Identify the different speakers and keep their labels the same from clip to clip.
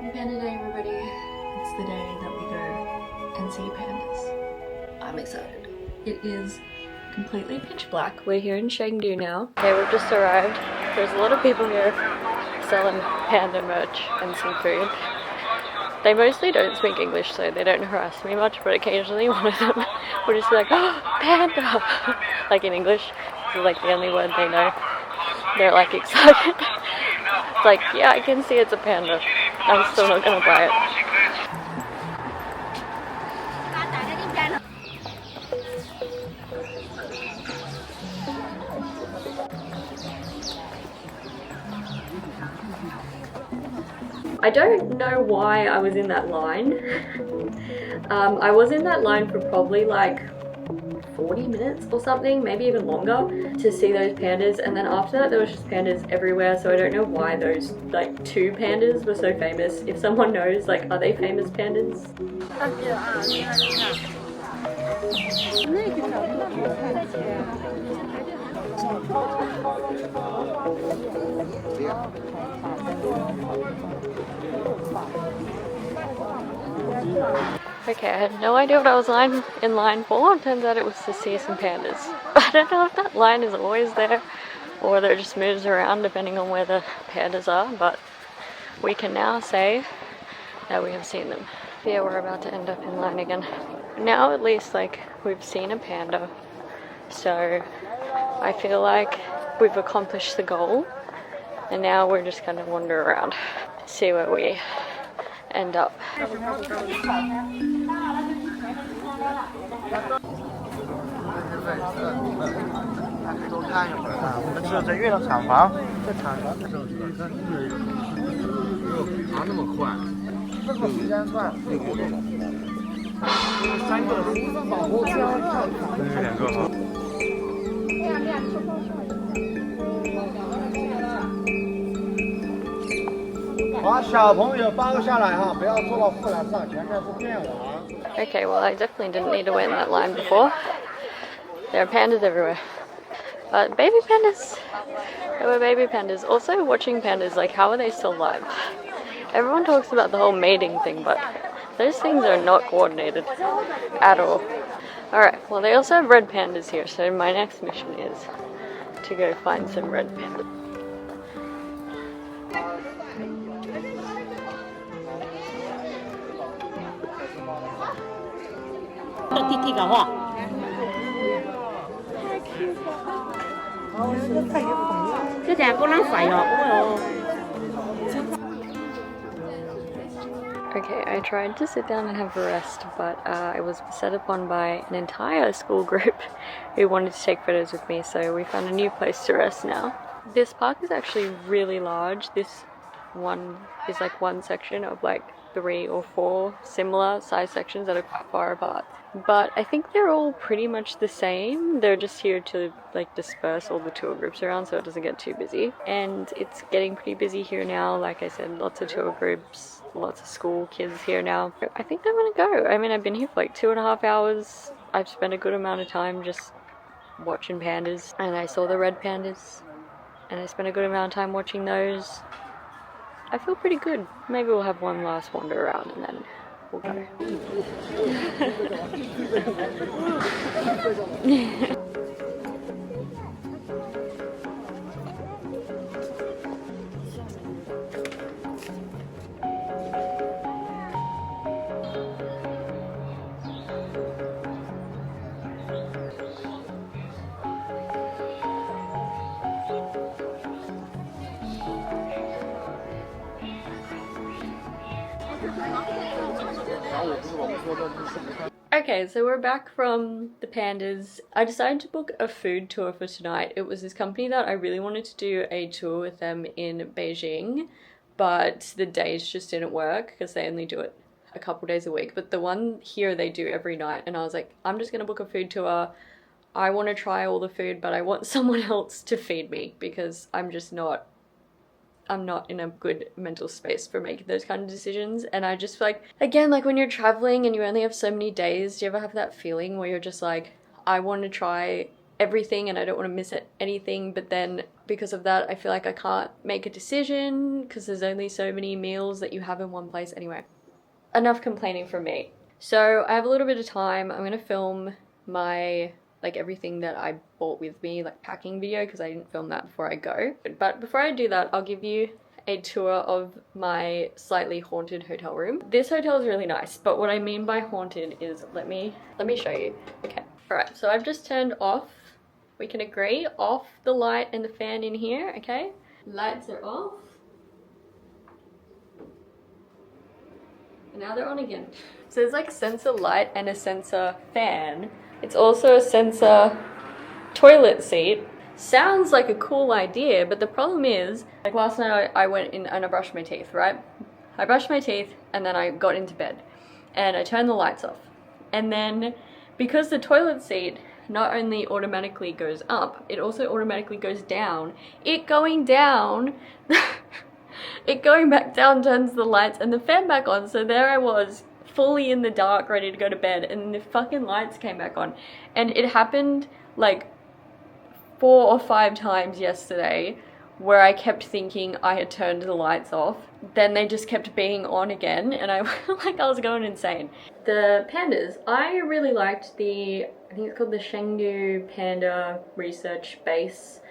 Speaker 1: Happy Panda Day, everybody. It's the day that we go and see pandas. I'm excited. It is completely pitch black. We're here in Chengdu now. Okay, we've just arrived. There's a lot of people here selling panda merch and some food. They mostly don't speak English, so they don't harass me much, but occasionally one of them will just be like, "Oh, panda!" like in English. It's like the only word they know. They're like excited. It's like, yeah, I can see it's a panda. I'm still not gonna buy it. I don't know why I was in that line. I was in that line for probably like 40 minutes or something, maybe even longer, to see those pandas, and then after that there was just pandas everywhere, so I don't know why those like two pandas were so famous. If someone knows, like, are they famous pandas? Okay, I had no idea what I was in line for. Turns out it was to see some pandas. I don't know if that line is always there or whether it just moves around depending on where the pandas are, but we can now say that we have seen them. Yeah, we're about to end up in line again. Now at least, like, we've seen a panda, so I feel like we've accomplished the goal, and now we're just gonna wander around, see where we end up. Okay, well, I definitely didn't need to wait in that line before. There are pandas everywhere. But baby pandas, there were baby pandas. Also, watching pandas, like, how are they still alive? Everyone talks about the whole mating thing, but those things are not coordinated at all. Alright, well, they also have red pandas here, so my next mission is to go find some red pandas. Okay, I tried to sit down and have a rest, but I was set upon by an entire school group who wanted to take photos with me, so we found a new place to rest now. This park is actually really large. This one is like one section of like 3 or 4 similar size sections that are quite far apart. But I think they're all pretty much the same. They're just here to like disperse all the tour groups around so it doesn't get too busy. And it's getting pretty busy here now. Like I said, lots of tour groups, lots of school kids here now. I think I'm gonna go. I mean, I've been here for like 2.5 hours. I've spent a good amount of time just watching pandas, and I saw the red pandas, and I spent a good amount of time watching those. I feel pretty good. Maybe we'll have one last wander around and then we'll go. Okay, so we're back from the pandas. I decided to book a food tour for tonight. It was this company that I really wanted to do a tour with them in Beijing, but the days just didn't work because they only do it a couple days a week. But the one here they do every night, and I was like, I'm just gonna book a food tour. I want to try all the food, but I want someone else to feed me because I'm not in a good mental space for making those kind of decisions. And I just feel like, again, like when you're traveling and you only have so many days, do you ever have that feeling where you're just like, I want to try everything and I don't want to miss anything, but then because of that, I feel like I can't make a decision because there's only so many meals that you have in one place. Anyway, enough complaining from me. So I have a little bit of time. I'm gonna film my, like, everything that I bought with me, like packing video, because I didn't film that before I go. But before I do that, I'll give you a tour of my slightly haunted hotel room. This hotel is really nice, but what I mean by haunted is, let me show you. Okay, all right, so I've just turned off, we can agree, off the light and the fan in here, okay? Lights are off. And now they're on again. So there's like sensor light and a sensor fan. It's also a sensor toilet seat. Sounds like a cool idea, but the problem is, like last night I went in and I brushed my teeth, right? I brushed my teeth and then I got into bed and I turned the lights off. And then because the toilet seat not only automatically goes up, it also automatically goes down. It going down, it going back down turns the lights and the fan back on. So there I was, fully in the dark, ready to go to bed, and the fucking lights came back on. And it happened like 4 or 5 times yesterday where I kept thinking I had turned the lights off. Then they just kept being on again and I like I was going insane. The pandas, I really liked I think it's called the Chengdu Panda Research Base.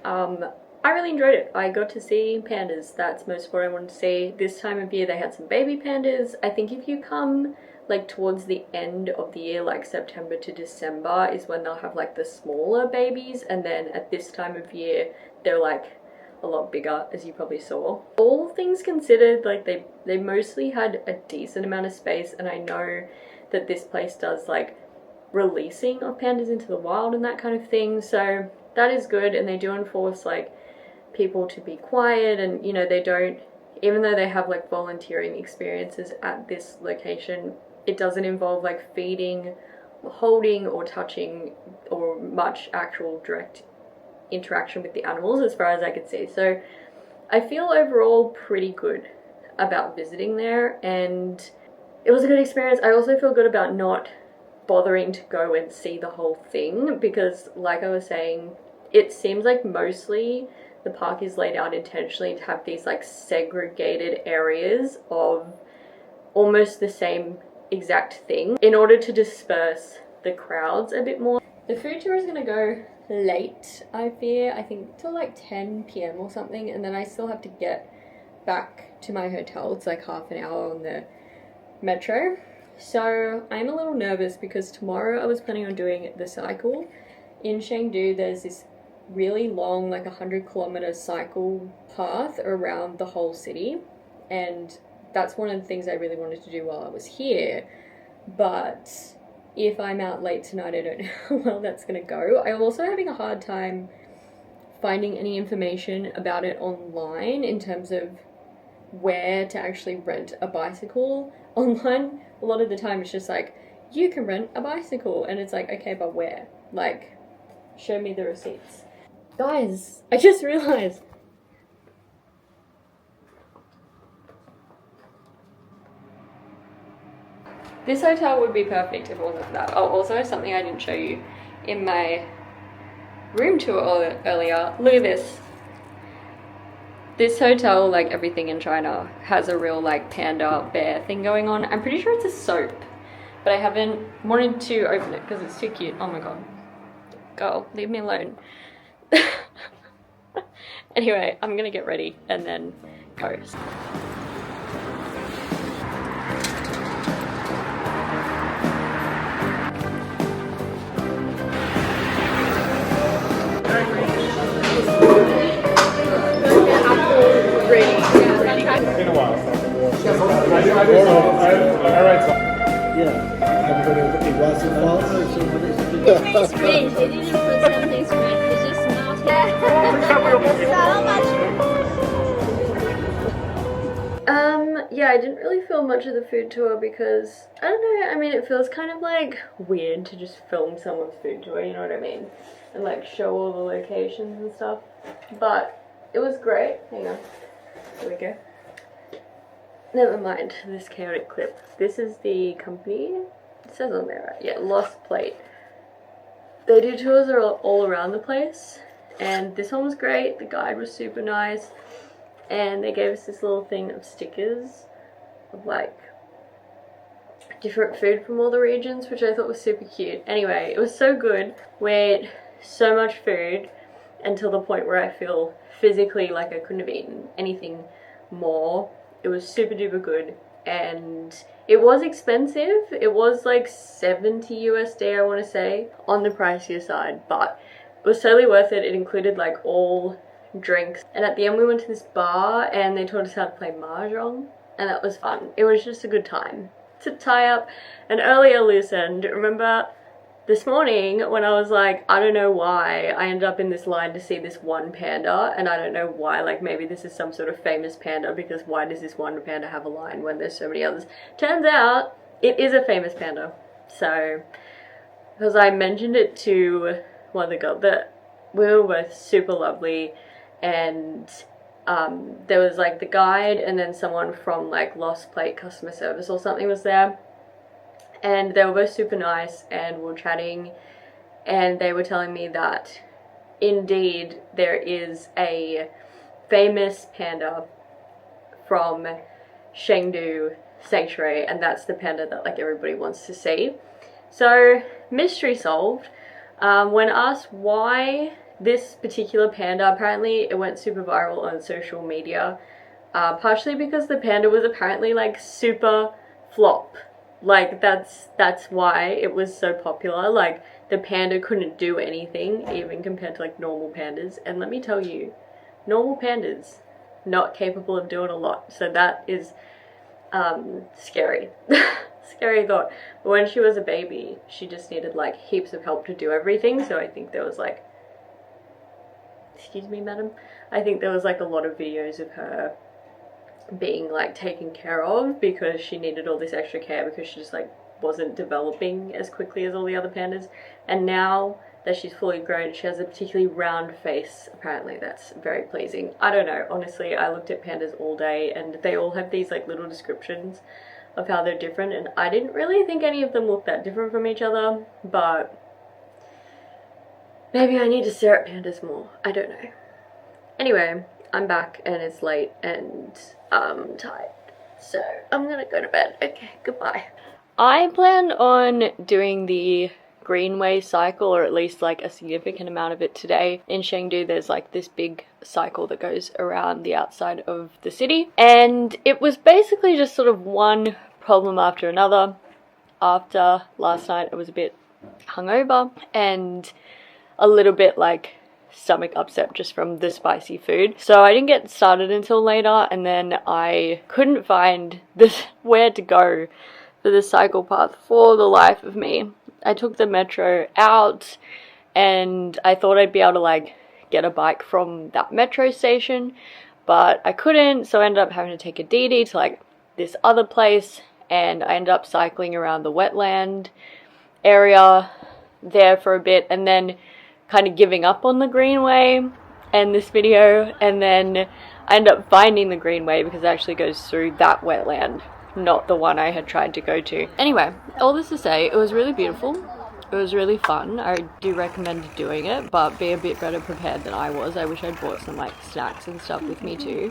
Speaker 1: I really enjoyed it. I got to see pandas. That's most of what I wanted to see. This time of year they had some baby pandas. I think if you come like towards the end of the year, like September to December is when they'll have like the smaller babies, and then at this time of year they're like a lot bigger, as you probably saw. All things considered, like they mostly had a decent amount of space, and I know that this place does like releasing of pandas into the wild and that kind of thing, so that is good. And they do enforce like people to be quiet, and you know, they don't, even though they have like volunteering experiences at this location, it doesn't involve like feeding, holding or touching or much actual direct interaction with the animals as far as I could see. So I feel overall pretty good about visiting there, and it was a good experience. I also feel good about not bothering to go and see the whole thing because, like I was saying, it seems like mostly the park is laid out intentionally to have these like segregated areas of almost the same exact thing in order to disperse the crowds a bit more. The food tour is going to go late, I fear. I think till like 10 p.m. or something, and then I still have to get back to my hotel. It's like half an hour on the metro. So I'm a little nervous because tomorrow I was planning on doing the cycle. In Chengdu there's this really long, like 100-kilometer cycle path around the whole city, and that's one of the things I really wanted to do while I was here. But if I'm out late tonight, I don't know how well that's gonna go. I'm also having a hard time finding any information about it online in terms of where to actually rent a bicycle. Online, a lot of the time it's just like, you can rent a bicycle, and it's like, okay, but where? Like, show me the receipts. Guys, I just realized this hotel would be perfect if it wasn't for that. Oh, also something I didn't show you in my room tour earlier. Look at this. This hotel, like everything in China, has a real like panda bear thing going on. I'm pretty sure it's a soap, but I haven't wanted to open it because it's too cute. Oh my god. Girl, leave me alone. Anyway, I'm gonna get ready and then go.
Speaker 2: In a while. I write something.
Speaker 3: Yeah. Everybody, it wasn't false.
Speaker 4: It's great. They didn't put something great. It's just
Speaker 1: Yeah, I didn't really film much of the food tour because, I don't know, I mean, it feels kind of like weird to just film someone's food tour, you know what I mean? And like show all the locations and stuff. But it was great. Hang on. There we go. Never mind this chaotic clip. This is the company. It says on there, right? Yeah, Lost Plate. They do tours all around the place. And this one was great. The guide was super nice. And they gave us this little thing of stickers of like different food from all the regions, which I thought was super cute. Anyway, it was so good. We ate so much food until the point where I feel physically like I couldn't have eaten anything more. It was super duper good, and it was expensive. It was like 70 USD, I want to say, on the pricier side, but it was totally worth it. It included like all drinks, and at the end we went to this bar and they taught us how to play mahjong, and that was fun. It was just a good time. To tie up an earlier loose end, remember this morning when I was like, I don't know why I ended up in this line to see this one panda, and I don't know why, like maybe this is some sort of famous panda, because why does this one panda have a line when there's so many others? Turns out it is a famous panda. So because I mentioned it to one of the girls, that we were both super lovely, and there was like the guide and then someone from like Lost Plate customer service or something was there, and they were both super nice, and we were chatting, and they were telling me that indeed there is a famous panda from Chengdu sanctuary, and that's the panda that like everybody wants to see. So mystery solved. When asked why this particular panda, apparently it went super viral on social media, partially because the panda was apparently like super flop. Like that's why it was so popular. Like the panda couldn't do anything even compared to like normal pandas, and let me tell you, normal pandas not capable of doing a lot. So that is scary. Scary thought. But when she was a baby, she just needed like heaps of help to do everything. So I think there was like, excuse me madam, I think there was like a lot of videos of her being like taken care of because she needed all this extra care because she just like wasn't developing as quickly as all the other pandas. And now that she's fully grown, she has a particularly round face. Apparently that's very pleasing. I don't know, honestly, I looked at pandas all day and they all have these like little descriptions of how they're different, and I didn't really think any of them looked that different from each other, but maybe I need to stare at pandas more. I don't know. Anyway, I'm back and it's late and I'm tired, so I'm gonna go to bed. Okay, goodbye. I plan on doing the Greenway cycle, or at least like a significant amount of it today. In Chengdu there's like this big cycle that goes around the outside of the city, and it was basically just sort of one problem after another. After last night I was a bit hungover and a little bit like stomach upset just from the spicy food, so I didn't get started until later, and then I couldn't find where to go for the cycle path for the life of me. I took the metro out and I thought I'd be able to like get a bike from that metro station, but I couldn't, so I ended up having to take a DD to like this other place, and I ended up cycling around the wetland area there for a bit, and then kind of giving up on the Greenway and this video, and then I ended up finding the Greenway because it actually goes through that wetland, not the one I had tried to go to. Anyway, all this to say, it was really beautiful. It was really fun. I do recommend doing it, but be a bit better prepared than I was. I wish I'd brought some like snacks and stuff with me too.